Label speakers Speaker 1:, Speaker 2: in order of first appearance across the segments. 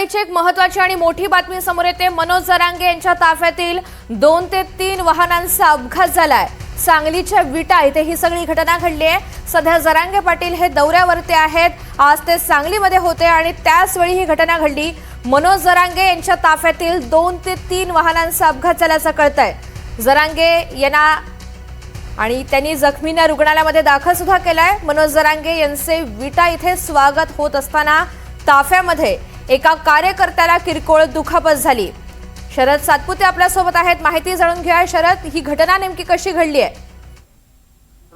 Speaker 1: एक महत्त्वाची आणि मोठी बातमी समोर येते। मनोज जरांगे यांच्या ताफ्यातील 2 ते 3 वाहनांचा अपघात झालाय। सांगलीच्या विटा इथे ही सगळी घटना घडली आहे। सध्या जरांगे पाटील हे दौऱ्यावरती आहेत। आज ते सांगलीमध्ये होते आणि त्याच वेळी ही घटना घडली। मनोज जरांगे यांच्या ताफ्यातील 2 ते 3 वाहनांचा अपघात झाल्याचं कळतंय। जरांगे यांना आणि त्यांनी जखमींना रुग्णालयामध्ये दाखल सुद्धा केलाय। मनोज जरांगे यांचे विटा इथे स्वागत होत असताना ताफ्यामध्ये एका कार्यकर्त्याला किरकोळ दुखापत झाली। शरद सातपुते आपल्या सोबत आहेत, माहिती जाणून घ्या। शरद, ही घटना नेमकी कशी घडली आहे?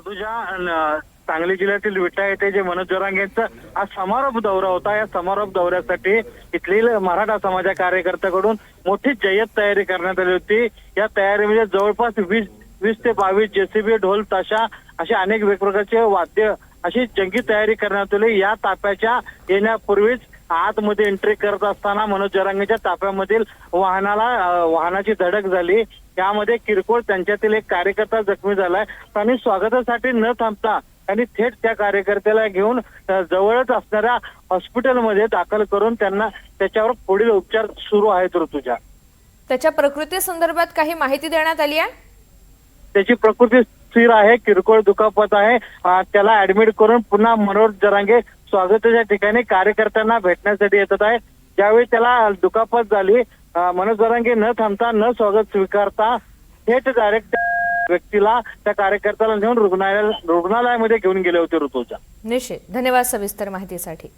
Speaker 2: तुझ्या सांगली जिल्ह्यातील विटा येथे जे मनोज जरांगेंचा आज समारोप दौरा होता। या समारोप दौऱ्यासाठी इथलील मराठा समाजा कार्यकर्त्याकडून मोठी जय्यत तयारी करण्यात आली होती। या तयारीमध्ये जवळपास 20 ते 22 जेसीबी, ढोल, ताशा असे अनेक वेगवेगळ्याचे वाद्य अशी जंगी तयारी करण्यात आली। या ताफ्याच्या येण्यापूर्वीच आतमध्ये एंट्री करत असताना मनोज जरांगेच्या ताफ्यामधील वाहनाची धडक झाली। यामध्ये किरकोळ त्यांच्यातील एक कार्यकर्ता जखमी झालाय। त्यांनी स्वागतासाठी न थांबता त्यांनी थेट त्या कार्यकर्त्याला घेऊन जवळच असणाऱ्या हॉस्पिटलमध्ये दाखल करून त्यांना त्याच्यावर पुढील उपचार सुरू आहेत। ऋतुजा,
Speaker 1: त्याच्या प्रकृती संदर्भात काही माहिती देण्यात आली आहे?
Speaker 2: त्याची प्रकृती स्थिर आहे, किरकोळ दुखापत आहे। त्याला ऍडमिट करून पुन्हा मनोज जरांगे स्वागताच्या ठिकाणी कार्यकर्त्यांना भेटण्यासाठी येत आहे। ज्यावेळी त्याला दुखापत झाली, मनोज जरांगे न थांबता न स्वागत स्वीकारता थेट डायरेक्ट व्यक्तीला त्या कार्यकर्त्याला नेऊन रुग्णालयामध्ये घेऊन गेले होते। ऋतुजा,
Speaker 1: निश्चित, धन्यवाद सविस्तर माहितीसाठी।